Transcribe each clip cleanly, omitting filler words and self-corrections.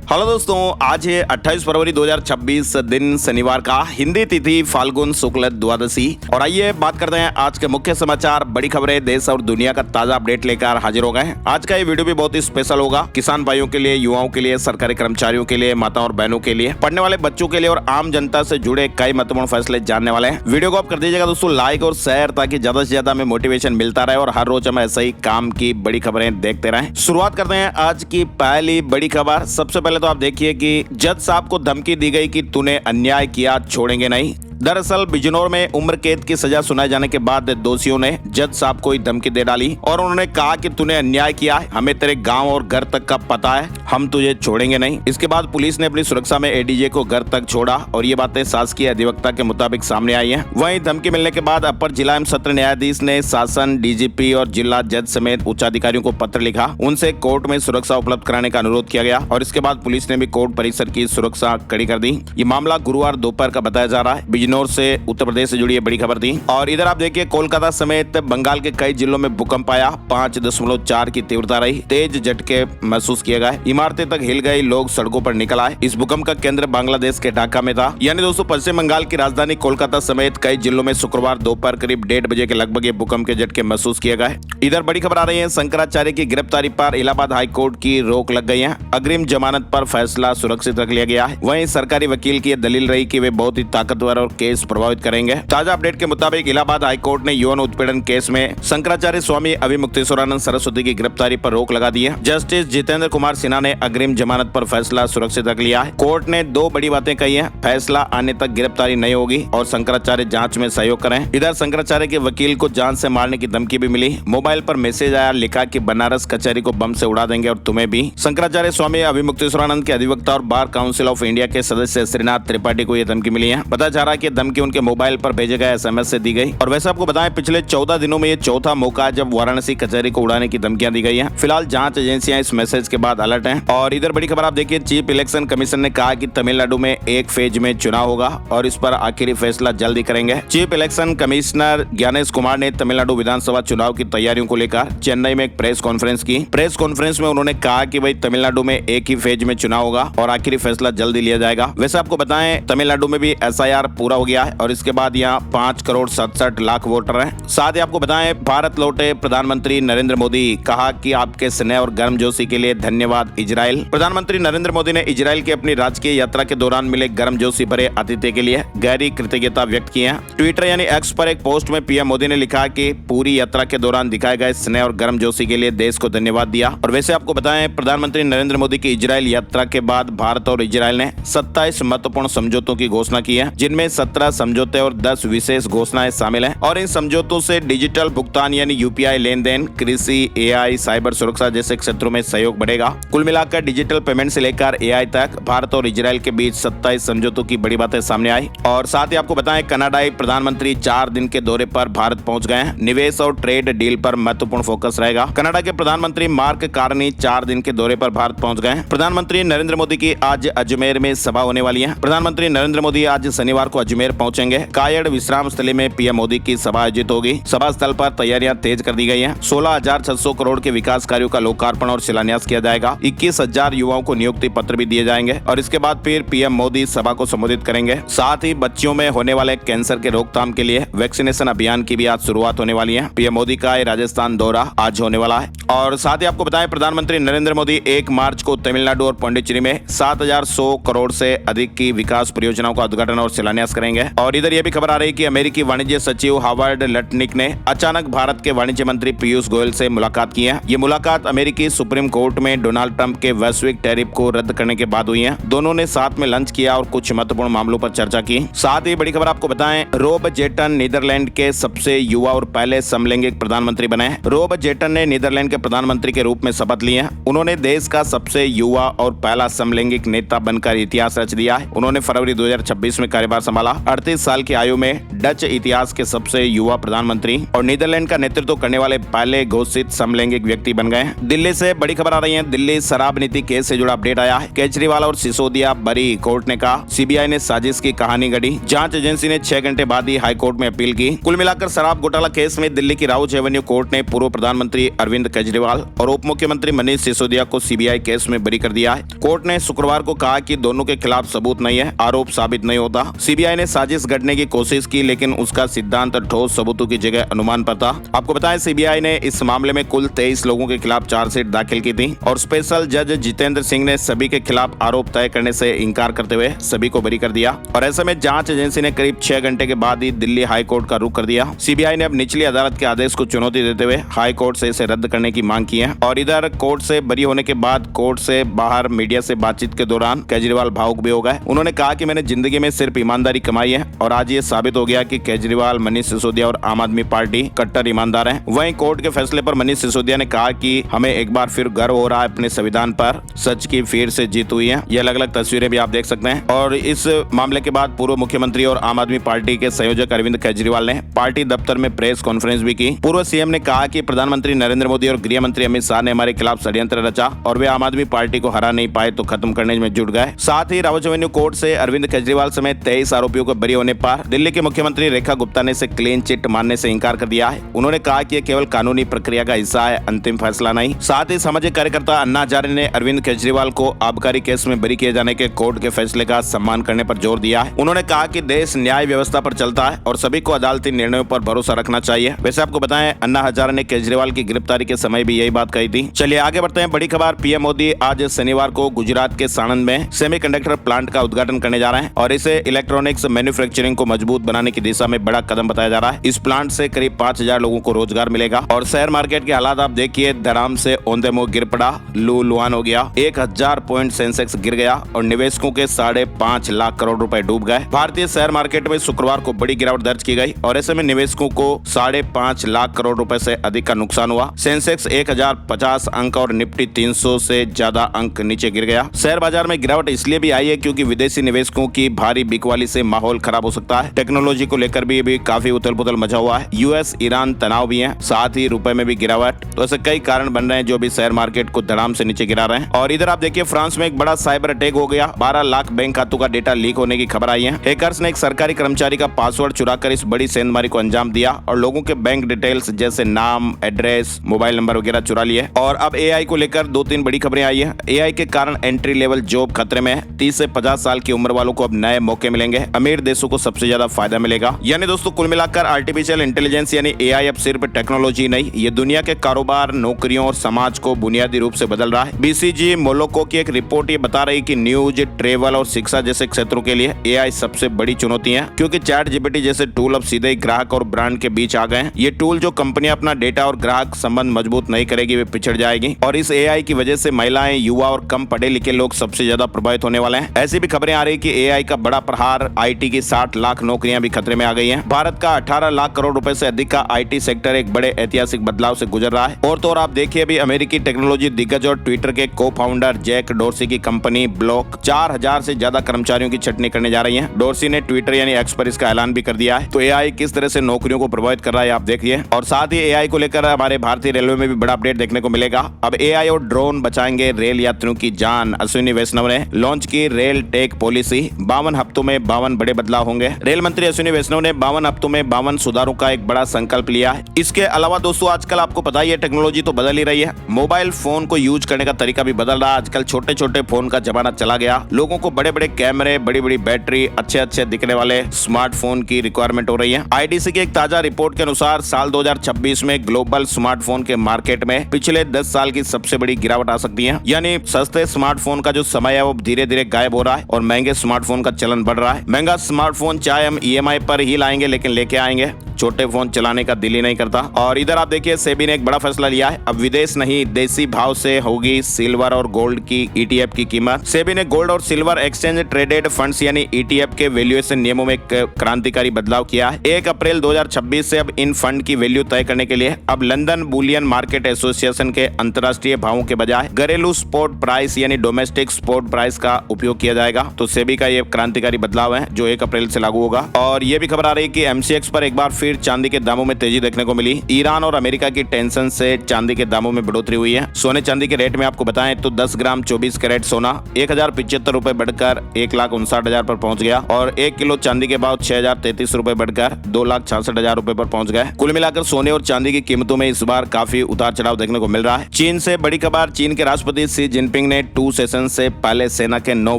Hello दोस्तों, आज है 28 फरवरी 2026 दिन शनिवार का, हिंदी तिथि फाल्गुन शुक्ल द्वादशी। और आइए बात करते हैं आज के मुख्य समाचार, बड़ी खबरें, देश और दुनिया का ताजा अपडेट लेकर हाजिर हो गए हैं। आज का ये वीडियो भी बहुत ही स्पेशल होगा, किसान भाइयों के लिए, युवाओं के लिए, सरकारी कर्मचारियों के लिए, माताओं और बहनों के लिए, पढ़ने वाले बच्चों के लिए और आम जनता से जुड़े कई महत्वपूर्ण फैसले जानने वाले हैं। वीडियो को आप कर दीजिएगा दोस्तों लाइक और शेयर, ताकि ज्यादा से ज्यादा हमें मोटिवेशन मिलता रहे और हर रोज हम ऐसे ही काम की बड़ी खबरें देखते रहें। शुरुआत करते हैं आज की पहली बड़ी खबर। सबसे पहले तो आप देखिए कि जज साहब को धमकी दी गई कि तूने अन्याय किया, छोड़ेंगे नहीं। दरअसल बिजनौर में उम्र कैद की सजा सुनाए जाने के बाद दोषियों ने जज साहब को धमकी दे डाली और उन्होंने कहा कि तूने अन्याय किया है, हमें तेरे गांव और घर तक का पता है, हम तुझे छोड़ेंगे नहीं। इसके बाद पुलिस ने अपनी सुरक्षा में एडीजे को घर तक छोड़ा और ये बातें शासकीय अधिवक्ता के मुताबिक सामने आई हैं। वहीं धमकी मिलने के बाद अपर जिला एवं सत्र न्यायाधीश ने शासन, डीजीपी और जिला जज समेत उच्चाधिकारियों को पत्र लिखा। उनसे कोर्ट में सुरक्षा उपलब्ध कराने का अनुरोध किया गया और इसके बाद पुलिस ने भी कोर्ट परिसर की सुरक्षा कड़ी कर दी। ये मामला गुरुवार दोपहर का बताया जा रहा है। बिजनौर से उत्तर प्रदेश से जुड़ी बड़ी खबर थी। और इधर आप देखिए कोलकाता समेत बंगाल के कई जिलों में भूकंप आया, 5.4 की तीव्रता रही, तेज झटके महसूस किए गए, इमारतें तक हिल गई, लोग सड़कों पर निकल आए। इस भूकंप का केंद्र बांग्लादेश के ढाका में था। यानी दोस्तों पश्चिम बंगाल की राजधानी कोलकाता समेत कई जिलों में शुक्रवार दोपहर करीब 1:30 बजे के लगभग ये भूकंप के झटके महसूस किए गए। इधर बड़ी खबर आ रही है, शंकराचार्य की गिरफ्तारी पर इलाहाबाद हाईकोर्ट की रोक लग गई है। अग्रिम जमानत पर फैसला सुरक्षित रख लिया गया है। वहीं सरकारी वकील की दलील रही कि वे बहुत ही ताकतवर और केस प्रभावित करेंगे। ताजा अपडेट के मुताबिक इलाहाबाद हाईकोर्ट ने यौन उत्पीड़न केस में शंकराचार्य स्वामी अभिमुक्तेश्वरानंद सरस्वती की गिरफ्तारी पर रोक लगा दी है। जस्टिस जितेंद्र कुमार सिन्हा ने अग्रिम जमानत पर फैसला सुरक्षित रख लिया है। कोर्ट ने दो बड़ी बातें कही हैं, फैसला आने तक गिरफ्तारी नहीं होगी और शंकराचार्य जांच में सहयोग करें। इधर शंकराचार्य के वकील को जान से मारने की धमकी भी मिली। मोबाइल पर मैसेज आया, लिखा कि बनारस कचहरी को बम से उड़ा देंगे और तुम्हें भी। शंकराचार्य स्वामी अभिमुक्तेश्वरानंद के अधिवक्ता और बार काउंसिल ऑफ इंडिया के सदस्य श्रीनाथ त्रिपाठी को यह धमकी मिली है। बताया जा रहा है कि धमकी उनके मोबाइल पर भेजे गए एसएमएस से दी गई। और वैसे आपको बताएं, पिछले 14 दिनों में ये चौथा मौका है जब वाराणसी कचहरी को उड़ाने की धमकियां दी गई हैं। फिलहाल जांच एजेंसियां इस मैसेज के बाद अलर्ट हैं। और इधर बड़ी खबर आप देखिए, चीफ इलेक्शन कमीशन ने कहा कि तमिलनाडु में एक फेज में चुनाव होगा और इस पर आखिरी फैसला जल्दी करेंगे। Chief election commissioner Gyanesh Kumar ने तमिलनाडु विधानसभा चुनाव की तैयारियों को लेकर चेन्नई में एक प्रेस कॉन्फ्रेंस की। प्रेस कॉन्फ्रेंस में उन्होंने कहा कि भाई तमिलनाडु में एक ही फेज में चुनाव होगा और आखिरी फैसला जल्दी लिया जाएगा। वैसे आपको बताएं, तमिलनाडु में भी एसआईआर पूरा हो गया है और इसके बाद यहाँ 5,67,00,000 वोटर हैं। साथ ही आपको बताएं, भारत लौटे प्रधानमंत्री नरेंद्र मोदी, कहा कि आपके स्नेह और गर्मजोशी के लिए धन्यवाद इजराइल। प्रधानमंत्री नरेंद्र मोदी ने इजराइल की अपनी राजकीय यात्रा के दौरान मिले गर्मजोशी भरे आतिथ्य के लिए गहरी कृतज्ञता व्यक्त की है। ट्विटर यानी एक्स पर एक पोस्ट में पीएम मोदी ने लिखा कि पूरी यात्रा के दौरान दिखाए गए स्नेह और गर्मजोशी के लिए देश को धन्यवाद दिया। और वैसे आपको बताएं, प्रधानमंत्री नरेंद्र मोदी की इजराइल यात्रा के बाद भारत और इजराइल ने 27 महत्वपूर्ण समझौतों की घोषणा की है, जिनमें 17 समझौते और 10 विशेष घोषणाएं शामिल हैं। और इन समझौतों से डिजिटल भुगतान यानी यूपीआई लेन देन, कृषि, एआई, साइबर सुरक्षा जैसे क्षेत्रों में सहयोग बढ़ेगा। कुल मिलाकर डिजिटल पेमेंट से लेकर एआई तक भारत और इजराइल के बीच 27 समझौतों की बड़ी बातें सामने आई। और साथ ही आपको बताएं, कनाडाई प्रधानमंत्री 4 दिन के दौरे पर भारत पहुंच गए हैं। निवेश और ट्रेड डील पर महत्वपूर्ण फोकस रहेगा। कनाडा के प्रधानमंत्री मार्क कार्नी 4 दिन के दौरे पर भारत पहुंच गए हैं। प्रधानमंत्री नरेंद्र मोदी की आज अजमेर में सभा होने वाली है। प्रधानमंत्री नरेंद्र मोदी आज शनिवार को अजमेर पहुंचेंगे। कायड़ विश्राम स्थली में पीएम मोदी की सभा आयोजित होगी। सभा स्थल पर तैयारियां तेज कर दी गई हैं। 16,600 करोड़ के विकास कार्यों का लोकार्पण और शिलान्यास किया जाएगा। 21,000 युवाओं को नियुक्ति पत्र भी दिए जाएंगे और इसके बाद फिर पीएम मोदी सभा को संबोधित करेंगे। साथ ही बच्चियों में होने वाले कैंसर के रोकथाम के लिए वैक्सीनेशन अभियान की भी आज शुरुआत होने वाली है। पीएम मोदी का राजस्थान दौरा आज होने वाला है। और साथ ही आपको बताएं, प्रधानमंत्री नरेंद्र मोदी 1 मार्च को तमिलनाडु और पांडिचेरी में 7,100 करोड़ से अधिक की विकास परियोजनाओं का उद्घाटन और शिलान्यास करेंगे। और इधर यह भी खबर आ रही है कि अमेरिकी वाणिज्य सचिव हावर्ड लटनिक ने अचानक भारत के वाणिज्य मंत्री पीयूष गोयल से मुलाकात की है। ये मुलाकात अमेरिकी सुप्रीम कोर्ट में डोनाल्ड ट्रंप के वैश्विक टैरिफ को रद्द करने के बाद हुई है। दोनों ने साथ में लंच किया और कुछ महत्वपूर्ण मामलों पर चर्चा की। साथ ही बड़ी खबर आपको बताएं, रोब जेटन नीदरलैंड के सबसे युवा और पहले समलैंगिक प्रधानमंत्री बने। रोब जेटन ने नीदरलैंड के प्रधानमंत्री के रूप में शपथ ली है। उन्होंने देश का सबसे युवा और पहला समलैंगिक नेता बनकर इतिहास रच दिया है। उन्होंने फरवरी 2026 में कार्यभार संभाला हुआ। 38 साल की आयु में डच इतिहास के सबसे युवा प्रधानमंत्री और नीदरलैंड का नेतृत्व करने वाले पहले घोषित समलैंगिक व्यक्ति बन गए। दिल्ली से बड़ी खबर आ रही है। दिल्ली शराब नीति केस से जुड़ा अपडेट आया है। केजरीवाल और सिसोदिया बरी, कोर्ट ने कहा सीबीआई ने साजिश की कहानी गढ़ी। जांच एजेंसी ने 6 घंटे बाद ही हाई कोर्ट में अपील की। कुल मिलाकर शराब घोटाला केस में दिल्ली की राउज एवेन्यू कोर्ट ने पूर्व प्रधानमंत्री अरविंद केजरीवाल और उप मुख्यमंत्री मनीष सिसोदिया को सीबीआई केस में बरी कर दिया है। कोर्ट ने शुक्रवार को कहा कि दोनों के खिलाफ सबूत नहीं है, आरोप साबित नहीं होता। सीबीआई ने साजिश गढ़ने की कोशिश की, लेकिन उसका सिद्धांत ठोस सबूतों की जगह अनुमान पर था। आपको बताएं, सीबीआई ने इस मामले में कुल 23 लोगों के खिलाफ चार्जशीट दाखिल की थी और स्पेशल जज जितेंद्र सिंह ने सभी के खिलाफ आरोप तय करने से इनकार करते हुए सभी को बरी कर दिया। और ऐसे में जांच एजेंसी ने करीब 6 घंटे के बाद ही दिल्ली हाई कोर्ट का रुख कर दिया। सीबीआई ने अब निचली अदालत के आदेश को चुनौती देते हुए हाई कोर्ट से इसे रद्द करने की मांग की है। और इधर कोर्ट से बरी होने के बाद कोर्ट से बाहर मीडिया से बातचीत के दौरान केजरीवाल भावुक भी हो गए। उन्होंने कहा कि मैंने जिंदगी में सिर्फ ईमानदारी कमाई है और आज ये साबित हो गया कि केजरीवाल, मनीष सिसोदिया और आम आदमी पार्टी कट्टर ईमानदार हैं। वहीं कोर्ट के फैसले पर मनीष सिसोदिया ने कहा कि हमें एक बार फिर गर्व हो रहा है अपने संविधान पर, सच की फिर से जीत हुई है। ये अलग अलग तस्वीरें भी आप देख सकते हैं। और इस मामले के बाद पूर्व मुख्यमंत्री और आम आदमी पार्टी के संयोजक अरविंद केजरीवाल ने पार्टी दफ्तर में प्रेस कॉन्फ्रेंस भी की। पूर्व सीएम ने कहा कि प्रधानमंत्री नरेंद्र मोदी और गृह मंत्री अमित शाह ने हमारे खिलाफ षड्यंत्र रचा और वे आम आदमी पार्टी को हरा नहीं पाए तो खत्म करने में जुट गए। साथ ही राउज एवेन्यू कोर्ट से अरविंद केजरीवाल समेत 23 आरोपियों को बरी होने पर दिल्ली के मुख्यमंत्री रेखा गुप्ता ने इसे क्लीन चिट मानने से इंकार कर दिया है। उन्होंने कहा कि यह केवल कानूनी प्रक्रिया का हिस्सा है, अंतिम फैसला नहीं। साथ ही सामाजिक कार्यकर्ता अन्ना हजारे ने अरविंद केजरीवाल को आबकारी केस में बरी किए जाने के कोर्ट के फैसले का सम्मान करने पर जोर दिया है। उन्होंने कहा कि देश न्याय व्यवस्था पर चलता है और सभी को अदालती निर्णयों पर भरोसा रखना चाहिए। वैसे आपको बताएं, अन्ना हजारे ने केजरीवाल की गिरफ्तारी के समय भी यही बात कही थी। चलिए आगे बढ़ते हैं। बड़ी खबर, पीएम मोदी आज शनिवार को गुजरात के साणंद में सेमीकंडक्टर प्लांट का उद्घाटन करने जा रहे हैं और इसे इलेक्ट्रॉनिक्स मैन्युफैक्चरिंग को मजबूत बनाने की दिशा में बड़ा कदम बताया जा रहा है। इस प्लांट से करीब 5000 लोगों को रोजगार मिलेगा। और शेयर मार्केट के हालात आप देखिए, धड़ाम से औंधे मुंह गिर पड़ा, लुहान हो गया। 1000 पॉइंट सेंसेक्स गिर गया और निवेशकों के 5.5 लाख करोड़ रुपए डूब गए। भारतीय शेयर मार्केट में शुक्रवार को बड़ी गिरावट दर्ज की गई और ऐसे में निवेशकों को 5.5 लाख करोड़ रुपए से अधिक का नुकसान हुआ। सेंसेक्स 1050 अंक और निफ्टी 300 से ज्यादा अंक नीचे गिर गया। शेयर बाजार में गिरावट इसलिए भी आई है क्योंकि विदेशी निवेशकों की भारी बिकवाली से माहौल खराब हो सकता है। टेक्नोलॉजी को लेकर भी काफी उथल पुथल मचा हुआ है। यूएस ईरान तनाव भी है, साथ ही रुपए में भी गिरावट। तो ऐसे कई कारण बन रहे हैं जो भी शेयर मार्केट को धड़ाम से नीचे गिरा रहे हैं। और इधर आप देखिए, फ्रांस में एक बड़ा साइबर अटैक हो गया। 12 लाख बैंक खातों का डेटा लीक होने की खबर आई है। हैकर्स ने एक सरकारी कर्मचारी का पासवर्ड चुराकर इस बड़ी सेंधमारी को अंजाम दिया और लोगों के बैंक डिटेल्स जैसे नाम, एड्रेस, मोबाइल नंबर वगैरह चुरा लिए। और अब एआई को लेकर 2-3 बड़ी खबरें आई है। एआई के कारण एंट्री लेवल जॉब खतरे में है। 30 से 50 साल की उम्र वालों को अब नए मौके मिलेंगे। अमीर देशों को सबसे ज्यादा फायदा मिलेगा। यानी दोस्तों, कुल मिलाकर आर्टिफिशियल इंटेलिजेंस यानी एआई अब सिर्फ टेक्नोलॉजी नहीं, ये दुनिया के कारोबार, नौकरियों और समाज को बुनियादी रूप से बदल रहा है। बीसीजी मोलोको की एक रिपोर्ट ये बता रही कि न्यूज, ट्रेवल और शिक्षा जैसे क्षेत्रों के लिए एआई सबसे बड़ी चुनौती है, क्योंकि चैट जीपीटी जैसे टूल अब सीधे ग्राहक और ब्रांड के बीच आ गए हैं। ये टूल जो कंपनियां अपना डेटा और ग्राहक संबंध मजबूत नहीं करेगी, वे पिछड़ जाएगी। और इस एआई की वजह से महिलाएं, युवा और कम पढ़े लिखे लोग सबसे ज्यादा प्रभावित होने वाले हैं। ऐसी भी खबरें आ रही कि एआई का बड़ा प्रहार, आईटी की 60 लाख नौकरियां भी खतरे में आ गई हैं। भारत का 18 लाख करोड़ रुपए से अधिक का आईटी सेक्टर एक बड़े ऐतिहासिक बदलाव से गुजर रहा है। और तो और आप देखिए, अभी अमेरिकी टेक्नोलॉजी दिग्गज और ट्विटर के को फाउंडर जैक डोर्सी की कंपनी ब्लॉक 4000 से ज्यादा कर्मचारियों की छटनी करने जा रही है। डोर्सी ने ट्विटर यानी एक्स पर इसका ऐलान भी कर दिया है। तो एआई किस तरह से नौकरियों को प्रभावित कर रहा है आप देखिए। और साथ ही एआई को लेकर हमारे भारतीय रेलवे में भी बड़ा अपडेट देखने को मिलेगा। अब एआई और ड्रोन बचाएंगे रेल यात्रियों की जान। अश्विनी वैष्णव ने लॉन्च की रेल टेक पॉलिसी। 52 हफ्तों में 52 बड़े बदलाव होंगे। रेल मंत्री अश्विनी वैष्णव ने 52 हफ्तों में 52 सुधारों का एक बड़ा संकल्प लिया है। इसके अलावा दोस्तों, आजकल आपको पता ही है, टेक्नोलॉजी तो बदल ही रही है। मोबाइल फोन को यूज करने का तरीका भी बदल रहा है। आजकल छोटे छोटे फोन का जमाना चला गया। लोगों को बड़े बड़े कैमरे, बड़ी बड़ी बैटरी, अच्छे अच्छे दिखने वाले स्मार्टफोन की रिक्वायरमेंट हो रही है। आईडीसी की एक ताजा रिपोर्ट के अनुसार साल 2026 में ग्लोबल स्मार्टफोन के मार्केट में पिछले 10 साल की सबसे बड़ी गिरावट आ सकती है। यानी सस्ते स्मार्टफोन का जो समय है वो धीरे धीरे गायब हो रहा है और महंगे स्मार्टफोन का चलन बढ़ रहा है। महंगा स्मार्टफोन चाहे हम ईएमआई पर ही लाएंगे, लेकिन लेके आएंगे। छोटे फोन चलाने का दिल ही नहीं करता। और इधर आप देखिए सेबी ने एक बड़ा फैसला लिया है, अब विदेश नहीं देसी भाव से होगी सिल्वर और गोल्ड की ETF की कीमत। सेबी ने गोल्ड और सिल्वर एक्सचेंज ट्रेडेड फंड्स यानी ETF के वैल्यूएशन नियमों में एक क्रांतिकारी बदलाव किया है। 1 अप्रैल 2026 से अब इन फंड की वैल्यू तय करने के लिए अब लंदन बुलियन मार्केट एसोसिएशन के अंतर्राष्ट्रीय भावों के बजाय घरेलू स्पॉट प्राइस यानी डोमेस्टिक स्पॉट प्राइस का उपयोग किया जाएगा। तो सेबी का ये क्रांतिकारी बदलाव है जो 1 अप्रैल से लागू होगा। और ये भी खबर आ रही है कि MCX पर एक बार फिर चांदी के दामों में तेजी देखने को मिली। ईरान और अमेरिका की टेंशन से चांदी के दामों में बढ़ोतरी हुई है। सोने चांदी के रेट में आपको बताएं तो 10 ग्राम 24 कैरेट सोना 1075 रुपए बढ़कर 1,59,000 पर पहुंच गया और 1 किलो चांदी के भाव 6,033 रुपए बढ़कर 2,66,000 रुपए पर पहुंच गए। कुल मिलाकर सोने और चांदी की कीमतों में इस बार काफी उतार चढ़ाव देखने को मिल रहा है। चीन से बड़ी खबर, चीन के राष्ट्रपति शी जिनपिंग ने 2 सेशन से पहले सेना के 9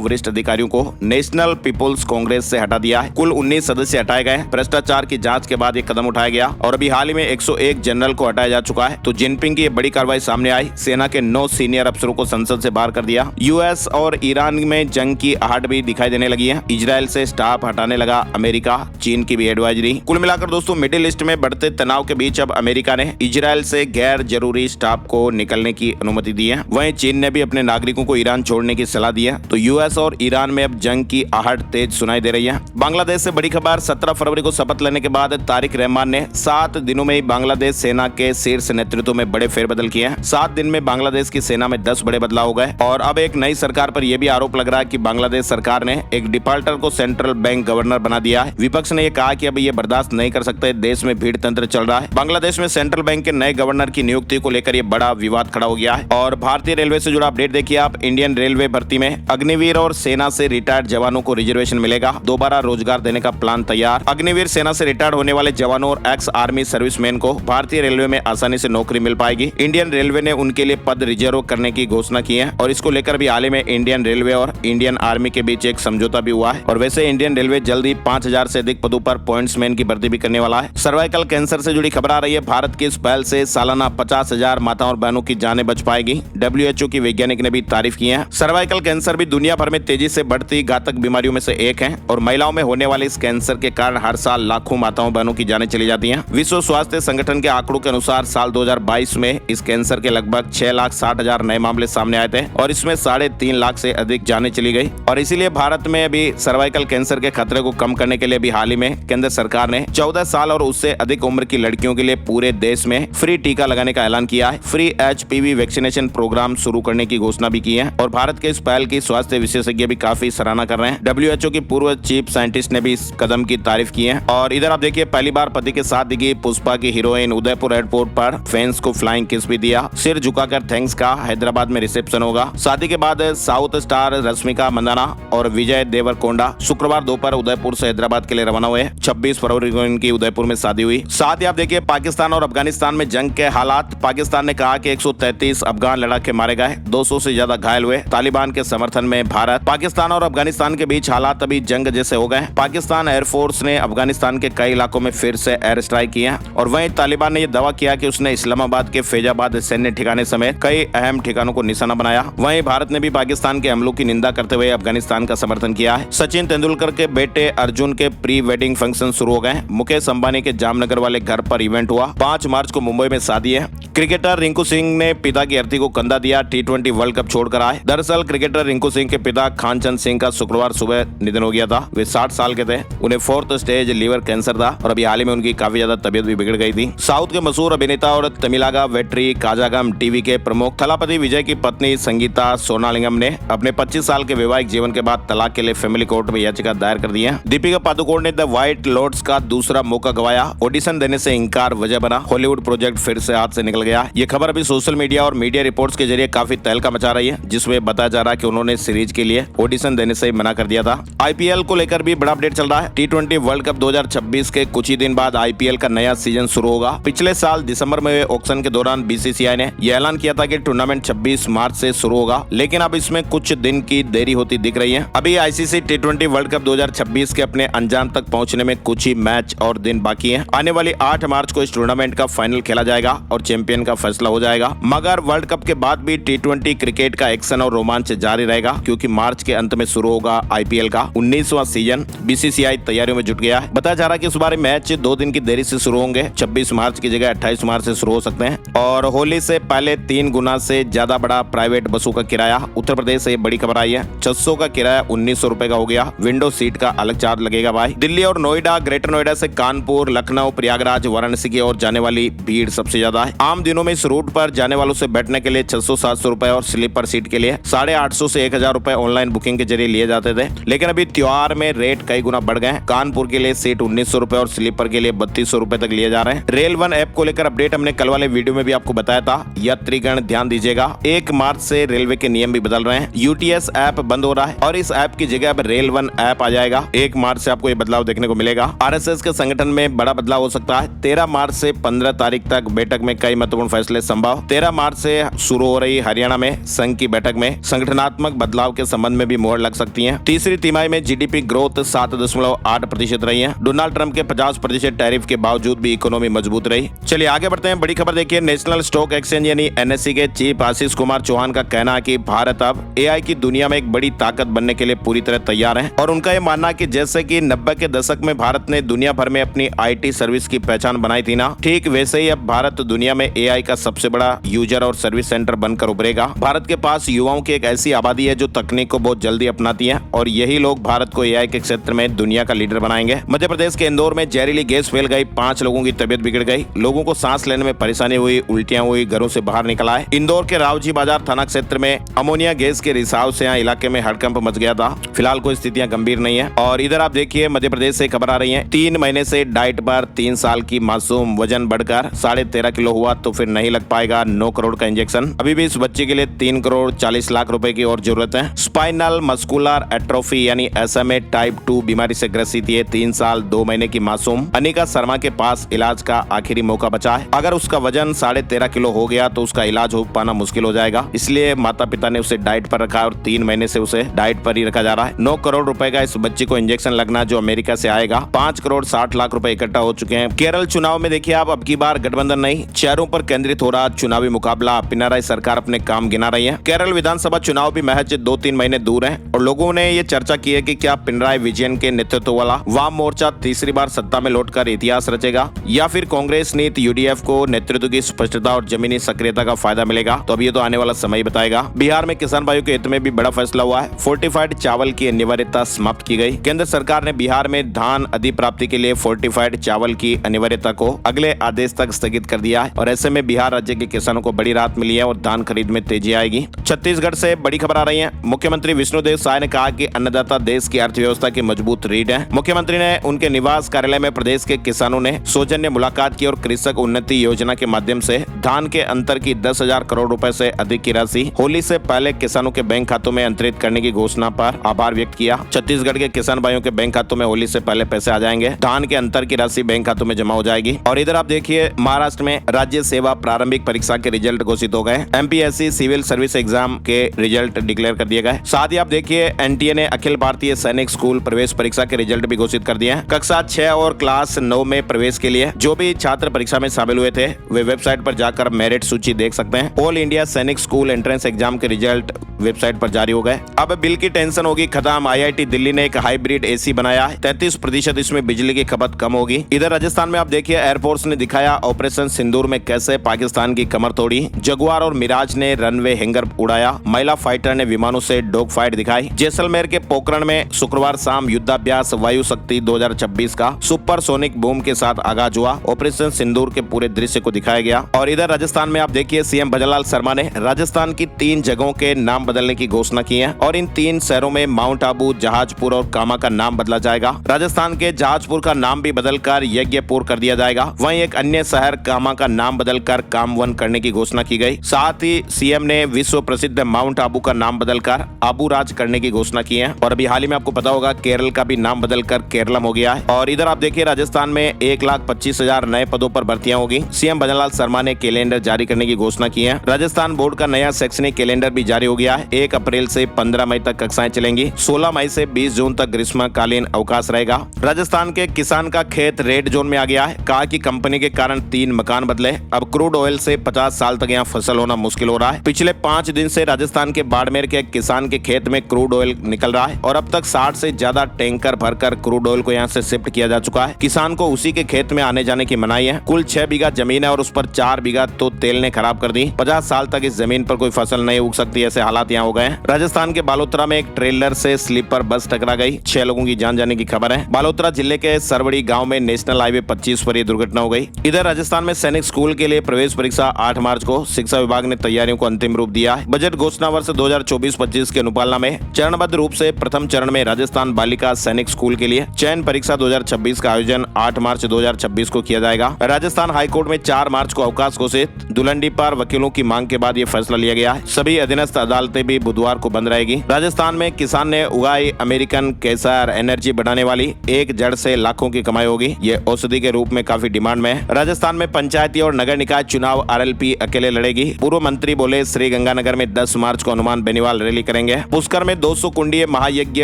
वरिष्ठ अधिकारियों को नेशनल पीपुल्स कांग्रेस से हटा दिया है। कुल 19 सदस्य हटाए गए। भ्रष्टाचार की जांच के बाद ये कदम उठाया गया और अभी हाल ही में 101 जनरल को हटाया जा चुका है। तो जिनपिंग की ये बड़ी कार्रवाई सामने आई। सेना के 9 सीनियर अफसरों को संसद से बाहर कर दिया। US और ईरान में जंग की आहट भी दिखाई देने लगी है। इजराइल से स्टाफ हटाने लगा अमेरिका, चीन की भी एडवाइजरी। कुल मिलाकर दोस्तों मिडिल ईस्ट में बढ़ते तनाव के बीच अब अमेरिका ने इजराइल से गैर जरूरी स्टाफ को निकलने की अनुमति दी है। वहीं चीन ने भी अपने नागरिकों को ईरान छोड़ने की सलाह दी है। तो US और ईरान में अब जंग की आहट तेज सुनाई दे रही है। बांग्लादेश से बड़ी खबर, 17 फरवरी को शपथ लेने के बाद तारिक रहमान ने 7 दिनों में ही बांग्लादेश सेना के शीर्ष नेतृत्व में बड़े फेरबदल किए हैं। 7 दिन में बांग्लादेश की सेना में 10 बड़े बदलाव हो गए। और अब एक नई सरकार पर यह भी आरोप लग रहा है कि बांग्लादेश सरकार ने एक डिफाल्टर को सेंट्रल बैंक गवर्नर बना दिया है। विपक्ष ने यह कहा कि अब ये बर्दाश्त नहीं कर सकते, देश में भीड़ तंत्र चल रहा है। बांग्लादेश में सेंट्रल बैंक के नए गवर्नर की नियुक्ति को लेकर यह बड़ा विवाद खड़ा हो गया है। और भारतीय रेलवे से जुड़ा अपडेट देखिए आप, इंडियन रेलवे भर्ती में अग्निवीर और सेना से रिटायर्ड जवानों को रिजर्वेशन मिलेगा। दोबारा रोजगार देने का प्लान तैयार। अग्निवीर सेना से रिटायर्ड होने वाले जवानों और एक्स आर्मी सर्विसमैन को भारतीय रेलवे में आसानी से नौकरी मिल पाएगी। इंडियन रेलवे ने उनके लिए पद रिजर्व करने की घोषणा की है और इसको लेकर भी हाल ही में इंडियन रेलवे और इंडियन आर्मी के बीच एक समझौता भी हुआ है। और वैसे इंडियन रेलवे जल्द ही 5,000 से अधिक पदों पर पॉइंट्समैन की भर्ती भी करने वाला है। सर्वाइकल कैंसर से जुड़ी खबर आ रही है। भारत की इस पहल से सालाना 50,000 माताओं और बहनों की जानें बच पाएगी। WHO की वैज्ञानिक ने भी तारीफ की है। सर्वाइकल कैंसर भी दुनिया भर में तेजी से बढ़ती घातक बीमारियों में से एक है और महिलाओं में होने वाले इस कैंसर के कारण हर साल लाखों माताओं बहनों की जानें चली जाती हैं। विश्व स्वास्थ्य संगठन के आंकड़ों के अनुसार साल 2022 में इस कैंसर के लगभग 6,60,000 नए मामले सामने आए थे और इसमें 3.5 लाख से अधिक जानें चली गई। और इसीलिए भारत में अभी सर्वाइकल कैंसर के खतरे को कम करने के लिए भी हाल ही में केंद्र सरकार ने 14 साल और उससे अधिक उम्र की लड़कियों के लिए पूरे देश में फ्री टीका लगाने का ऐलान किया है। फ्री HPV वैक्सीनेशन प्रोग्राम शुरू करने की घोषणा भी की है और भारत के इस पहल की स्वास्थ्य विशेषज्ञ भी काफी सराहना कर रहे हैं। WHO की पूर्व चीफ साइंटिस्ट ने भी इस कदम की तारीफ की है। और इधर आप देखिए पहली बार पति के साथ दिखी पुष्पा की हीरोइन, उदयपुर एयरपोर्ट पर फैंस को फ्लाइंग किस भी दिया। सिर झुकाकर थैंक्स का हैदराबाद में रिसेप्शन होगा। शादी के बाद साउथ स्टार रश्मिका मंदाना और विजय देवरकोंडा शुक्रवार दोपहर उदयपुर से हैदराबाद के लिए रवाना हुए। 26 फरवरी को इनकी उदयपुर में शादी हुई। साथ ही आप देखिए पाकिस्तान और अफगानिस्तान में जंग के हालात। पाकिस्तान ने कहा कि 133 अफगान लड़ाके मारे गए, 200 से ज्यादा घायल हुए। तालिबान के समर्थन में भारत। पाकिस्तान और अफगानिस्तान के बीच हालात अभी जंग जैसे हो गए। पाकिस्तान एयरफोर्स ने अफगानिस्तान के कई इलाकों में फिर से एयर स्ट्राइक किए और वहीं तालिबान ने यह दावा किया कि उसने इस्लामाबाद के फैजाबाद सैन्य ठिकाने समेत कई अहम ठिकानों को निशाना बनाया। वहीं भारत ने भी पाकिस्तान के हमलों की निंदा करते हुए अफगानिस्तान का समर्थन किया है। सचिन तेंदुलकर के बेटे अर्जुन के प्री वेडिंग फंक्शन शुरू हो गए। मुकेश अंबानी के जामनगर वाले घर पर इवेंट हुआ। 5 मार्च को मुंबई में शादी है। क्रिकेटर रिंकू सिंह ने पिता की अर्थी को कंधा दिया। T20 वर्ल्ड कप छोड़कर आए। दरअसल क्रिकेटर रिंकू सिंह के पिता खानचंद सिंह का शुक्रवार सुबह निधन हो गया था। वे 60 साल के थे। उन्हें 4th स्टेज लीवर कैंसर था और अभी हाल ही में उनकी काफी ज्यादा तबीयत भी बिगड़ गई थी। साउथ के मशहूर अभिनेता और तमिलागा वेट्री काजागम टीवी के प्रमुख थलापति विजय की पत्नी संगीता सोनालिंगम ने अपने 25 साल के वैवाहिक जीवन के बाद तलाक के लिए फैमिली कोर्ट में याचिका दायर कर दी है। दीपिका पादुकोण ने द व्हाइट लोटस का दूसरा मौका गवाया। ऑडिशन देने से इंकार वजह बना। हॉलीवुड प्रोजेक्ट फिर से हाथ से निकल गया। ये खबर अभी सोशल मीडिया और मीडिया रिपोर्ट्स के जरिए काफी तहलका मचा रही है, जिसमें बताया जा रहा है कि उन्होंने सीरीज के लिए ऑडिशन देने से मना कर दिया था। IPL को लेकर भी बड़ा अपडेट चल रहा है। T20 वर्ल्ड कप 2026 के कुछ ही दिन बाद IPL का नया सीजन शुरू होगा। पिछले साल दिसंबर में हुए ऑक्शन के दौरान BCCI ने यह ऐलान किया था कि टूर्नामेंट 26 मार्च से शुरू होगा, लेकिन अब इसमें कुछ दिन की देरी होती दिख रही है। अभी ICC T20 वर्ल्ड कप 2026 के अपने अंजाम तक पहुंचने में कुछ ही मैच और दिन बाकी है। आने वाली 8 मार्च को इस टूर्नामेंट का फाइनल खेला जाएगा और चैंपियन का फैसला हो जाएगा। मगर वर्ल्ड कप के बाद भी T20 क्रिकेट का एक्शन और रोमांच जारी रहेगा, क्योंकि मार्च के अंत में शुरू होगा IPL का 19वां सीजन। BCCI तैयारियों में जुट गया है। बताया जा रहा है कि इस बार मैच मैच 2 दिन की देरी से शुरू होंगे। 26 मार्च की जगह 28 मार्च से शुरू हो सकते हैं। और होली से पहले 3 गुना से ज्यादा बढ़ा प्राइवेट बसों का किराया। उत्तर प्रदेश से बड़ी खबर आई है। 600 का किराया 1900 रुपए का हो गया। विंडो सीट का अलग चार्ज लगेगा भाई। दिल्ली और नोएडा, ग्रेटर नोएडा से कानपुर, लखनऊ, प्रयागराज, वाराणसी की ओर जाने वाली भीड़ सबसे ज्यादा है। आम दिनों में इस रूट पर जाने वालों से बैठने के लिए 600-700 रुपए और स्लीपर सीट के लिए 850 से 1000 रुपए ऑनलाइन बुकिंग के जरिए लिए जाते थे। लेकिन अभी त्योहार में रेट कई गुना बढ़ गए। कानपुर के लिए सीट 1900 रुपए और स्लीपर के लिए 3200 रुपए तक लिए जा रहे हैं। रेल वन ऐप को लेकर अपडेट हमने कल वाले वीडियो में भी आपको बताया था। यात्रीगण ध्यान दीजिएगा, 1 मार्च से रेलवे के नियम भी बदल रहे हैं। यूटीएस ऐप बंद हो रहा है और इस ऐप की जगह अब रेल वन ऐप आ जाएगा। 1 मार्च से आपको ये बदलाव देखने को मिलेगा। आरएसएस के संगठन में बड़ा बदलाव हो सकता है। 13 मार्च से 15 तारीख तक बैठक में कई महत्वपूर्ण फैसले संभव। 13 मार्च से शुरू हो रही हरियाणा में संघ की बैठक में संगठनात्मक बदलाव के संबंध में भी मोहर लग सकती है। तीसरी तिमाही में जीडीपी ग्रोथ 7.8% रही है। डोनाल्ड ट्रंप के 50% टैरिफ के बावजूद भी इकोनॉमी मजबूत रही। चलिए आगे बढ़ते हैं। बड़ी खबर देखिए, नेशनल स्टॉक एक्सचेंज यानी एनएसई के चीफ आशीष कुमार चौहान का कहना है कि भारत अब एआई की दुनिया में एक बड़ी ताकत बनने के लिए पूरी तरह तैयार है। और उनका यह मानना है कि जैसे कि 90 के दशक में भारत ने दुनिया भर में अपनी आईटी सर्विस की पहचान बनाई थी ना, ठीक वैसे ही अब भारत दुनिया में एआई का सबसे बड़ा यूजर और सर्विस सेंटर बनकर उभरेगा। भारत के पास युवाओं की एक ऐसी आबादी है जो तकनीक को बहुत जल्दी अपनाती है और यही लोग भारत को एआई के क्षेत्र में दुनिया का लीडर बनाएंगे। मध्य प्रदेश के इंदौर में जहरीली गैस फैल गई, 5 लोगों की तबीयत बिगड़ गई। लोगों को सांस लेने में परेशानी हुई, उल्टियां हुई, घरों से बाहर निकल आए। इंदौर के रावजी बाजार थाना क्षेत्र में अमोनिया गैस के रिसाव से यहाँ इलाके में हड़कंप मच गया था। फिलहाल कोई स्थितियां गंभीर नहीं है। और इधर आप देखिए, मध्य प्रदेश से खबर आ रही है। 3 महीने से डाइट पर 3 साल की मासूम वजन बढ़कर 13.5 किलो हुआ तो फिर नहीं लग पाएगा 9 करोड़ का इंजेक्शन। अभी भी इस बच्चे के लिए 3 करोड़ 40 लाख रुपए की और जरूरत है। स्पाइनल मस्कुलर एट्रोफी यानी SMA टाइप 2 बीमारी से ग्रसित ये 3 साल 2 महीने की मासूम अनिका शर्मा के पास इलाज का आखिरी मौका बचा है। अगर उसका वजन 13.5 किलो हो गया तो उसका इलाज हो पाना मुश्किल हो जाएगा। इसलिए माता पिता ने उसे डाइट पर रखा और 3 महीने से उसे डाइट पर ही रखा जा रहा है। 9 करोड़ रुपए का इस बच्चे को इंजेक्शन लगना जो अमेरिका से आएगा। 5 करोड़ 60 लाख रुपए इकट्ठा हो चुके हैं। केरल चुनाव में देखिए आप, अब की बार गठबंधन नहीं, शहरों पर केंद्रित हो रहा चुनावी मुकाबला। पिनाराई सरकार अपने काम गिना रही है। केरल विधानसभा चुनाव भी महज 2-3 महीने दूर है और लोगों ने ये चर्चा की है कि क्या पिनराई विजयन के नेतृत्व वाला वाम मोर्चा तीसरी बार सत्ता में लौटकर इतिहास रचेगा या फिर कांग्रेस नीति यूडीएफ को नेतृत्व की स्पष्टता और जमीनी सक्रियता का फायदा मिलेगा। तो अब ये तो आने वाला समय ही बताएगा। बिहार में किसान भाइयों के हित में भी बड़ा फैसला हुआ है। फोर्टिफाइड चावल की अनिवार्यता समाप्त की गई। केंद्र सरकार ने बिहार में धान अधिप्राप्ति के लिए फोर्टिफाइड चावल की अनिवार्यता को अगले आदेश तक स्थगित कर दिया है और ऐसे में बिहार राज्य के किसानों को बड़ी राहत मिली है और धान खरीद में तेजी आएगी। छत्तीसगढ़ से बड़ी खबर आ रही है। मुख्यमंत्री विष्णुदेव साय ने कहा कि अन्नदाता देश की अर्थव्यवस्था की मजबूत रीढ़ है। मुख्यमंत्री ने उनके निवास कार्यालय में प्रदेश के किसानों ने सौजन्य मुलाकात की और कृषक उन्नति योजना के माध्यम से धान के अंतर की 10,000 करोड़ रुपए से अधिक की राशि होली से पहले किसानों के बैंक खातों में अंतरित करने की घोषणा पर आभार व्यक्त किया। छत्तीसगढ़ के किसान भाइयों के बैंक खातों में होली से पहले पैसे आ जाएंगे। धान के अंतर की राशि बैंक खातों में जमा हो जाएगी। और इधर आप देखिए, महाराष्ट्र में राज्य सेवा प्रारंभिक परीक्षा के रिजल्ट घोषित हो गए। एमपीएससी सिविल सर्विस एग्जाम के रिजल्ट डिक्लेयर कर दिए गए। साथ ही आप देखिए, एनटीए ने अखिल भारतीय सैनिक स्कूल प्रवेश परीक्षा के रिजल्ट भी घोषित कर दिए हैं। कक्षा 6 और क्लास 9 में प्रवेश के लिए जो भी छात्र परीक्षा में शामिल हुए थे वे वेबसाइट पर जाकर मेरिट सूची देख सकते हैं। ऑल इंडिया सैनिक स्कूल एंट्रेंस एग्जाम के रिजल्ट वेबसाइट पर जारी हो गए। अब बिल की टेंशन होगी खत्म। आईआईटी दिल्ली ने एक हाइब्रिड एसी बनाया है। 33% इसमें बिजली की खपत कम होगी। इधर राजस्थान में आप देखिए, एयरफोर्स ने दिखाया ऑपरेशन सिंदूर में कैसे पाकिस्तान की कमर तोड़ी। जगुआर और मिराज ने रनवे हैंगर उड़ाया। महिला फाइटर ने विमानों से डॉग फाइट दिखाई। जैसलमेर के पोखरण में शुक्रवार शाम युद्धाभ्यास वायु शक्ति 2026 का सुपरसोनिक बूम के साथ आगाज हुआ। ऑपरेशन सिंदूर के पूरे दृश्य को दिखाया गया। और इधर राजस्थान में आप देखिए, सीएम भजनलाल शर्मा ने राजस्थान की 3 जगहों के नाम बदलने की घोषणा की है और इन 3 शहरों में माउंट आबू, जहाजपुर और कामा का नाम बदला जाएगा। राजस्थान के जहाजपुर का नाम भी बदलकर यज्ञपुर कर दिया जाएगा। वहीं एक अन्य शहर कामा का नाम बदलकर कामवन करने की घोषणा की गई। साथ ही सीएम ने विश्व प्रसिद्ध माउंट आबू का नाम बदलकर आबू राज करने की घोषणा की है। और अभी हाल ही में आपको पता होगा, केरल का भी नाम बदलकर केरलम हो गया है। और इधर आप देखिए, राजस्थान में 1,25,000 नए पदों पर भर्तियां होगी। सीएम भजनलाल शर्मा ने कैलेंडर जारी करने की घोषणा की है। राजस्थान बोर्ड का नया शैक्षणिक कैलेंडर भी जारी हो गया है। 1 अप्रैल से 15 मई तक कक्षाएं चलेंगी। 16 मई से 20 जून तक ग्रीष्मकालीन अवकाश रहेगा। राजस्थान के किसान का खेत रेड जोन में आ गया है। कहा कि कंपनी के कारण 3 मकान बदले। अब क्रूड ऑयल से 50 साल तक यहाँ फसल होना मुश्किल हो रहा है। पिछले 5 दिन से राजस्थान के बाड़मेर के किसान के खेत में क्रूड ऑयल निकल रहा है और अब तक 60 से ज्यादा टैंकर भरकर क्रूड ऑयल को यहाँ से शिफ्ट किया जा चुका है। किसान को उसी के खेत में आने जाने की मनाही है। कुल 6 बीघा जमीन है और उस पर 4 बीघा तो तेल ने खराब कर दी। 50 साल तक इस जमीन पर कोई फसल नहीं उग सकती, ऐसे हालात यहाँ हो गए हैं। राजस्थान के बालोतरा में एक ट्रेलर से स्लीपर बस टकरा गई, 6 लोगों की जान जाने की खबर है। बालोतरा जिले के सरवड़ी गांव में नेशनल हाईवे 25 पर यह दुर्घटना हो गई। इधर राजस्थान में सैनिक स्कूल के लिए प्रवेश परीक्षा 8 मार्च को। शिक्षा विभाग ने तैयारियों को अंतिम रूप दिया है। बजट घोषणा वर्ष 2024-25 के अनुपालना में चरणबद्ध रूप से प्रथम चरण में राजस्थान बालिका सैनिक स्कूल के लिए चयन परीक्षा 2026 का आयोजन 8 मार्च 2026 को किया जाएगा। राजस्थान हाईकोर्ट में 4 मार्च को अवकाश घोषित। दुलंडी पर वकीलों की मांग के बाद यह फैसला लिया गया है। सभी अधीनस्थ अदालतें भी बुधवार को बंद रहेगी। राजस्थान में किसान ने उगाई अमेरिकन केसर, एनर्जी बढ़ाने वाली, एक जड़ से लाखों की कमाई होगी। ये औषधि के रूप में काफी डिमांड में है। राजस्थान में पंचायती और नगर निकाय चुनाव आरएलपी अकेले लड़ेगी। पूर्व मंत्री बोले श्री गंगानगर में 10 मार्च को हनुमान बेनीवाल रैली करेंगे। पुष्कर में 200 कुंडीय महायज्ञ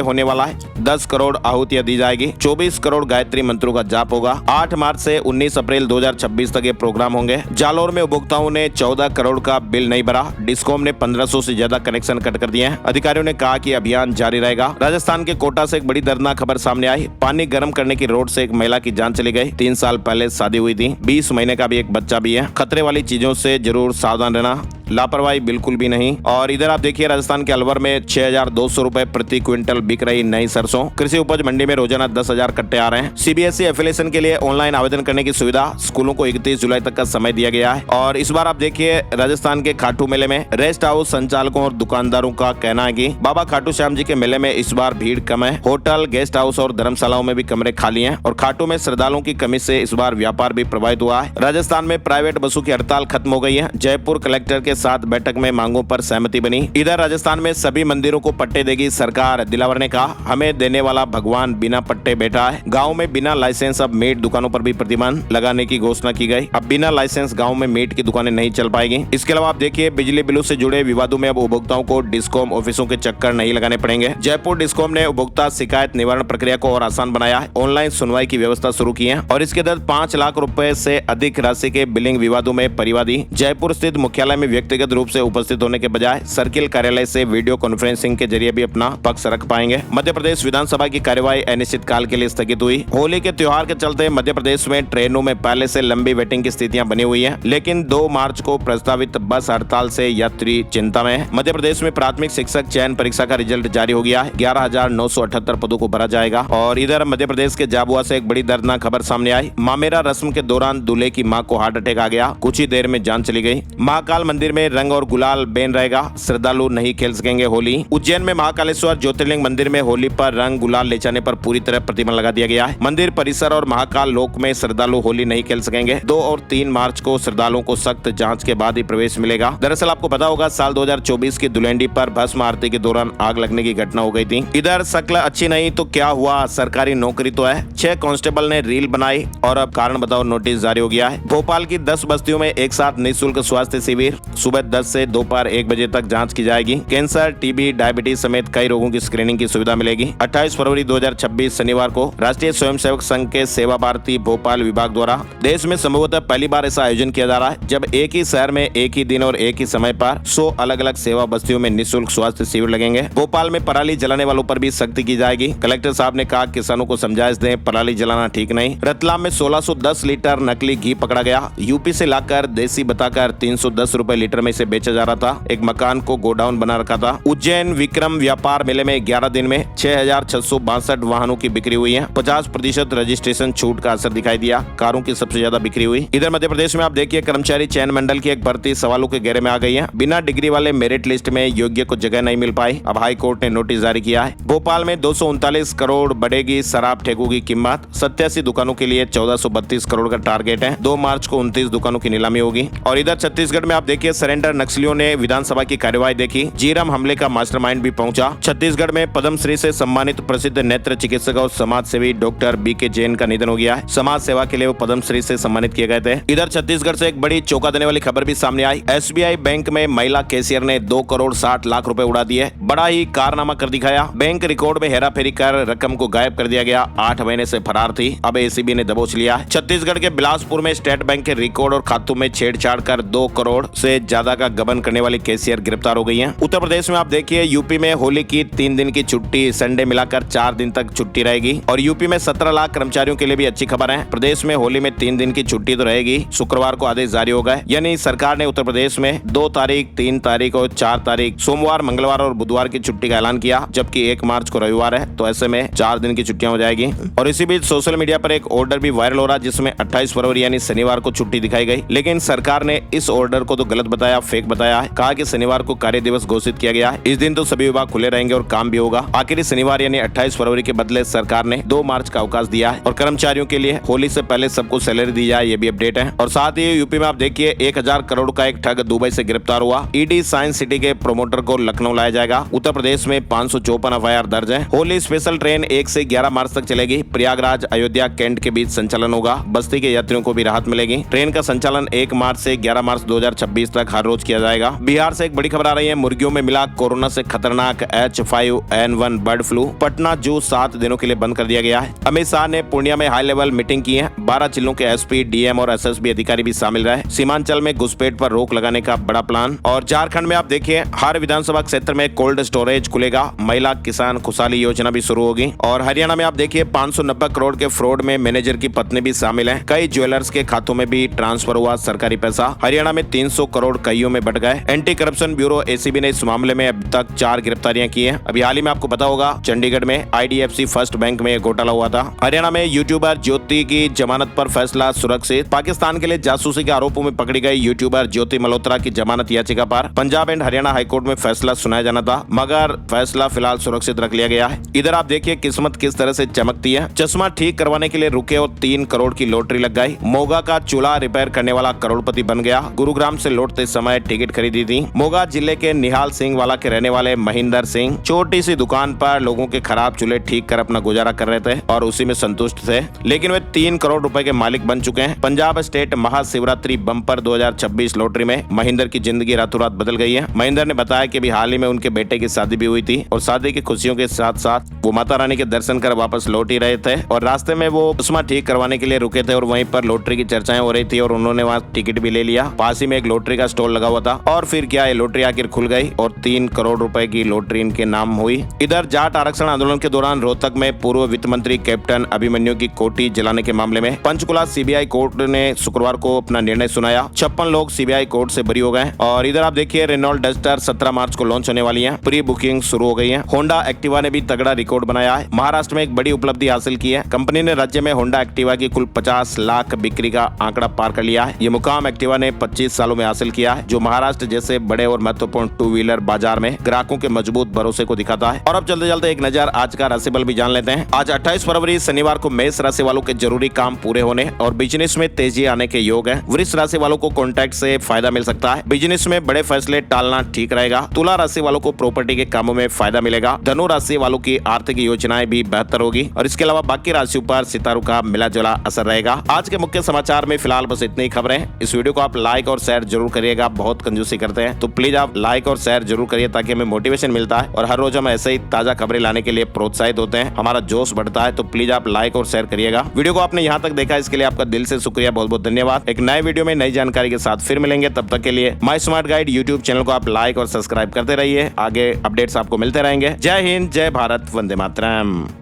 होने वाला है। 10 करोड़ आहुतियां दी जाएगी। 24 करोड़ गायत्री मंत्रों का जाप होगा। 8 मार्च से 19 अप्रैल 2026 तक ये प्रोग्राम होंगे। जालौर में उपभोक्ताओं ने 14 करोड़ का बिल नहीं भरा। डिस्कॉम ने 1500 से ज्यादा कनेक्शन कट कर दिए हैं। अधिकारियों ने कहा कि अभियान जारी रहेगा। राजस्थान के कोटा से एक बड़ी दर्दनाक खबर सामने आई। पानी गर्म करने की रोड से एक महिला की जान चली गई। 3 साल पहले शादी हुई थी। 20 महीने का भी एक बच्चा भी है। खतरे वाली चीजों से जरूर सावधान रहना, लापरवाही बिल्कुल भी नहीं। और इधर आप देखिए राजस्थान के अलवर में 6200 रुपए प्रति क्विंटल बिक रही नई सरसों। कृषि उपज मंडी में रोजाना 10,000 कट्टे आ रहे हैं। सीबीएसई एफिलिएशन के लिए ऑनलाइन आवेदन करने की सुविधा। स्कूलों को 31 जुलाई तक का समय दिया गया है। और इस बार आप देखिए राजस्थान के खाटू मेले में रेस्ट हाउस संचालकों और दुकानदारों का कहना है कि बाबा खाटू श्याम जी के मेले में इस बार भीड़ कम है। होटल, गेस्ट हाउस और धर्मशालाओं में भी कमरे खाली हैं। और खाटू में श्रद्धालुओं की कमी से इस बार व्यापार भी प्रभावित हुआ है। राजस्थान में प्राइवेट बसों की हड़ताल खत्म हो गई है। जयपुर कलेक्टर के साथ बैठक में मांगों पर सहमति बनी। इधर राजस्थान में सभी मंदिरों को पट्टे देगी सरकार। दिलावर ने कहा, हमें देने वाला भगवान बिना पट्टे बैठा है। गांव में बिना लाइसेंस अब मीट दुकानों पर भी प्रतिबंध लगाने की घोषणा की गई। अब बिना लाइसेंस गांव में मीट की दुकानें नहीं चल पाएगी। इसके अलावा आप देखिए बिजली बिलों से जुड़े विवादों में अब उपभोक्ताओं को डिस्कॉम ऑफिसों के चक्कर नहीं लगाने पड़ेंगे। जयपुर डिस्कॉम ने उपभोक्ता शिकायत निवारण प्रक्रिया को और आसान बनाया है। ऑनलाइन सुनवाई की व्यवस्था शुरू की है और इसके तहत 5 लाख रुपए से अधिक राशि के बिलिंग विवादों में परिवादी जयपुर स्थित मुख्यालय में व्यक्तिगत रूप से उपस्थित होने के बजाय सर्किल कार्यालय से वीडियो कॉन्फ्रेंसिंग के जरिए भी अपना पक्ष रख पाएंगे। मध्य प्रदेश विधानसभा की कार्यवाही अनिश्चित काल के लिए स्थगित हुई। होली के त्योहार के चलते मध्य प्रदेश में ट्रेनों में पहले से लंबी वेटिंग की स्थितियां बनी हुई हैं, लेकिन 2 मार्च को प्रस्तावित बस हड़ताल से यात्री चिंता में है। मध्य प्रदेश में प्राथमिक शिक्षक चयन परीक्षा का रिजल्ट जारी हो गया है। 11,978 पदों को भरा जाएगा। और इधर मध्य प्रदेश के झाबुआ से एक बड़ी दर्दनाक खबर सामने आई। मामेरा रस्म के दौरान दूल्हे की मां को हार्ट अटैक आ गया। कुछ ही देर में जान चली गई। महाकाल मंदिर में रंग और गुलाल बैन रहेगा। श्रद्धालु नहीं खेल सकेंगे होली। उज्जैन में महाकालेश्वर ज्योतिर्लिंग मंदिर में होली पर रंग गुलाल ले जाने पर पूरी तरह प्रतिबंध लगा दिया गया है। मंदिर परिसर और महाकाल लोक में श्रद्धालु होली नहीं खेल सकेंगे। 2 और 3 मार्च को श्रद्धालुओं को सख्त जांच के बाद ही प्रवेश मिलेगा। दरअसल आपको पता होगा साल 2024 की दुलेंडी पर भस्म आरती के दौरान आग लगने की घटना हो गई थी। इधर शक्ल अच्छी नहीं तो क्या हुआ, सरकारी नौकरी तो है। 6 कांस्टेबल ने रील बनाई और अब कारण बताओ नोटिस जारी हो गया है। भोपाल की 10 बस्तियों में एक साथ निःशुल्क स्वास्थ्य शिविर। सुबह 10 से दोपहर 1 बजे तक जांच की जाएगी। कैंसर, टीबी, डायबिटीज समेत कई रोगों की स्क्रीनिंग की सुविधा मिलेगी। 28 फरवरी 2026 शनिवार को राष्ट्रीय स्वयंसेवक संघ के सेवा भारती भोपाल विभाग द्वारा देश में संभवतः पहली बार ऐसा आयोजन किया जा रहा है जब एक ही शहर में एक ही दिन और एक ही समय पर 100 अलग अलग सेवा बस्तियों में निःशुल्क स्वास्थ्य शिविर लगेंगे। भोपाल में पराली जलाने वालों पर भी सख्ती की जाएगी। कलेक्टर साहब ने कहा किसानों को समझाइश दें, पराली जलाना ठीक नहीं। रतलाम में 1610 लीटर नकली घी पकड़ा गया। यूपी से लाकर देसी बताकर 310 रुपए लीटर में इसे बेचा जा रहा था। एक मकान को गोडाउन बना रखा था। उज्जैन विक्रम व्यापार मेले में 11 दिन में 6,662 वाहनों की बिक्री हुई है। 50% रजिस्ट्रेशन छूट का असर दिखाई दिया। कारों की सबसे ज्यादा बिक्री हुई। इधर मध्य प्रदेश में आप देखिए कर्मचारी चयन मंडल की एक भर्ती सवालों के घेरे में आ गई है। बिना डिग्री वाले मेरिट लिस्ट में योग्य को जगह नहीं मिल पाई। अब हाई कोर्ट ने नोटिस जारी किया है। भोपाल में 239 करोड़ बढ़ेगी शराब ठेकों की कीमत। 87 दुकानों के लिए 1432 करोड़ का टारगेट है। 2 मार्च को 29 दुकानों की नीलामी होगी। और इधर छत्तीसगढ़ में आप देखिए सरेंडर नक्सलियों ने विधानसभा की कार्यवाही देखी। जीरम हमले का मास्टरमाइंड भी पहुंचा। छत्तीसगढ़ में पद्मश्री से सम्मानित प्रसिद्ध नेत्र चिकित्सक और समाज सेवी डॉक्टर बीके जैन का निधन हो गया है। समाज सेवा के लिए वो पद्मश्री से सम्मानित किए गए थे। इधर छत्तीसगढ़ से एक बड़ी चौंका देने वाली खबर भी सामने आई। एसबीआई बैंक में महिला कैशियर ने 2 करोड़ 60 लाख रुपए उड़ा दिए। बड़ा ही कारनामा कर दिखाया। बैंक रिकॉर्ड में हेराफेरी कर रकम को गायब कर दिया गया। 8 महीने से फरार थी। अब एसीबी ने दबोच लिया। छत्तीसगढ़ के बिलासपुर में स्टेट बैंक के रिकॉर्ड और खातों में छेड़छाड़ कर 2 करोड़ से ज्यादा का गबन करने वाली कैशियर गिरफ्तार हो गई हैं। उत्तर प्रदेश में आप देखिए, यूपी में होली की 3 दिन की छुट्टी, संडे मिलाकर 4 दिन तक छुट्टी रहेगी। और यूपी में 17 लाख कर्मचारियों के लिए भी अच्छी खबर है। प्रदेश में होली में 3 दिन की छुट्टी तो रहेगी। शुक्रवार को आदेश जारी होगा, यानी सरकार ने उत्तर प्रदेश में 2 तारीख, 3 तारीख और 4 तारीख सोमवार, मंगलवार और बुधवार की छुट्टी का ऐलान किया, जबकि 1 मार्च को रविवार है, तो ऐसे में 4 दिन की छुट्टियां हो जाएगी। और इसी बीच सोशल मीडिया पर एक ऑर्डर भी वायरल हो रहा है, जिसमें 28 फरवरी यानी शनिवार को छुट्टी दिखाई गई। लेकिन सरकार ने इस ऑर्डर को तो गलत बताया, फेक बताया है। कहा कि शनिवार को कार्य दिवस घोषित किया गया है, इस दिन तो सभी विभाग खुले रहेंगे और काम भी होगा। आखिर शनिवार यानी 28 फरवरी के बदले सरकार ने 2 मार्च का अवकाश दिया है और कर्मचारियों के लिए होली से पहले सबको सैलरी दी जाए, ये भी अपडेट है। और साथ ही यूपी में आप देखिए, 1000 करोड़ का एक ठग दुबई से गिरफ्तार हुआ। ईडी साइंस सिटी के प्रोमोटर को लखनऊ लाया जाएगा। उत्तर प्रदेश में 554 एफआईआर दर्ज है। होली स्पेशल ट्रेन 1 से 11 मार्च तक चलेगी। प्रयागराज, अयोध्या, कैंट के बीच संचालन होगा। बस्ती के यात्रियों को भी राहत मिलेगी। ट्रेन का संचालन 1 मार्च से 11 मार्च 2026 तक हर रोज किया जाएगा। बिहार से एक बड़ी खबर आ रही है, मुर्गियों में मिला कोरोना से खतरनाक H5N1 बर्ड फ्लू। पटना जू 7 दिनों के लिए बंद कर दिया गया है। अमित शाह ने पूर्णिया में हाई लेवल मीटिंग की है। 12 जिलों के एसपी, डीएम और एसएसबी अधिकारी भी शामिल रहे। सीमांचल में घुसपैठ पर रोक लगाने का बड़ा प्लान। और झारखंड में आप देखिए, हर विधानसभा क्षेत्र में कोल्ड स्टोरेज खुलेगा। महिला किसान खुशहाली योजना भी शुरू होगी। और हरियाणा में आप देखिए, 590 करोड़ के फ्रॉड में मैनेजर की पत्नी भी शामिल है। कई ज्वेलर्स के खातों में भी ट्रांसफर हुआ सरकारी पैसा। हरियाणा में 300 करोड़ कईयों में बट गए। एंटी करप्शन ब्यूरो एसीबी ने इस मामले में अब तक 4 गिरफ्तारियां की हैं। अभी हाल ही में आपको पता होगा, चंडीगढ़ में आईडीएफसी फर्स्ट बैंक में घोटाला हुआ था। हरियाणा में यूट्यूबर ज्योति की जमानत पर फैसला सुरक्षित। पाकिस्तान के लिए जासूसी के आरोपों में पकड़ी गई यूट्यूबर ज्योति मल्होत्रा की जमानत याचिका पर पंजाब एंड हरियाणा हाईकोर्ट में फैसला सुनाया जाना था, मगर फैसला फिलहाल सुरक्षित रख लिया गया है। इधर आप देखिए, किस्मत किस तरह से चमकती है। चश्मा ठीक करवाने के लिए रुके और 3 करोड़ की लॉटरी लग गई। मोगा का चूल्हा रिपेयर करने वाला करोड़पति बन गया। गुरुग्राम से लौटते समय टिकट खरीदी थी। मोगा जिले के निहाल सिंह वाला के रहने वाले महेंद्र सिंह छोटी सी दुकान पर लोगों के खराब चूल्हे ठीक कर अपना गुजारा कर रहे थे और उसी में संतुष्ट थे। लेकिन वे 3 करोड़ रुपए के मालिक बन चुके हैं। Punjab state Mahashivratri bumper 2026 lottery में महेंद्र की जिंदगी रातों रात बदल गई है। महेंद्र ने बताया कि हाल ही में उनके बेटे की शादी भी हुई थी और शादी की खुशियों के साथ साथ वो माता रानी के दर्शन कर वापस लौट ही रहे थे और रास्ते में वो चश्मा ठीक करवाने के लिए रुके थे और वहीं पर लॉटरी की चर्चाएं हो रही थी और उन्होंने वहाँ टिकट भी ले लिया। पास ही में एक लॉटरी का स्टॉल लगा हुआ था और फिर क्या है, लॉटरी आखिर खुल गई और 3 करोड़ रुपए की लॉटरी इनके नाम हुई। इधर जाट आरक्षण आंदोलन के दौरान रोहतक में पूर्व वित्त मंत्री कैप्टन अभिमन्यु की कोठी जलाने के मामले में पंचकुला सीबीआई कोर्ट ने शुक्रवार को अपना निर्णय सुनाया। 56 लोग सीबीआई कोर्ट से बरी हो गए। और इधर आप देखिए, रेनॉल्ट डस्टर 17 मार्च को लॉन्च होने वाली है। प्री बुकिंग शुरू हो गई है। होंडा एक्टिवा ने भी तगड़ा रिकॉर्ड बनाया है। महाराष्ट्र में एक बड़ी उपलब्धि हासिल की है। कंपनी ने राज्य में होंडा एक्टिवा की कुल 50 लाख बिक्री का आंकड़ा पार कर लिया है। ये मुकाम एक्टिवा ने 25 सालों में हासिल किया है, जो महाराष्ट्र जैसे बड़े और महत्वपूर्ण 2 व्हीलर बाजार में ग्राहकों के मजबूत भरोसे को दिखाता है। और अब चलते चलते एक नजर आज का राशिफल भी जान लेते हैं। आज 28 फरवरी शनिवार को मेष राशि वालों के जरूरी काम पूरे होने और बिजनेस में तेजी आने के योग है। वृष राशि वालों को कॉन्ट्रैक्ट से फायदा मिल सकता है। बिजनेस में बड़े फैसले टालना ठीक रहेगा। तुला राशि वालों को प्रॉपर्टी के कामों में फायदा मिलेगा। धनु राशि वालों की आर्थिक योजनाएं भी बेहतर होगी और इसके अलावा बाकी राशियों पर सितारों का मिला जुला असर रहेगा। आज के मुख्य समाचार में फिलहाल बस इतनी खबरें। इस वीडियो को आप लाइक और शेयर जरूर करिएगा। बहुत कंजूसी करते हैं तो प्लीज आप लाइक और शेयर जरूर करिए, ताकि हमें मोटिवेशन मिलता है और हर रोज हम ऐसे ही ताजा खबरें लाने के लिए प्रोत्साहित होते हैं, हमारा जोश बढ़ता है। तो प्लीज आप लाइक और शेयर करिएगा। वीडियो को आपने यहाँ तक देखा, इसके लिए आपका दिल से शुक्रिया, बहुत बहुत धन्यवाद। एक नए वीडियो में नई जानकारी के साथ फिर मिलेंगे। तब तक के लिए my smart guide YouTube channel को आप लाइक और सब्सक्राइब करते रहिए। आगे अपडेट्स आपको मिलते रहेंगे। जय हिंद, जय भारत, वंदे मातरम।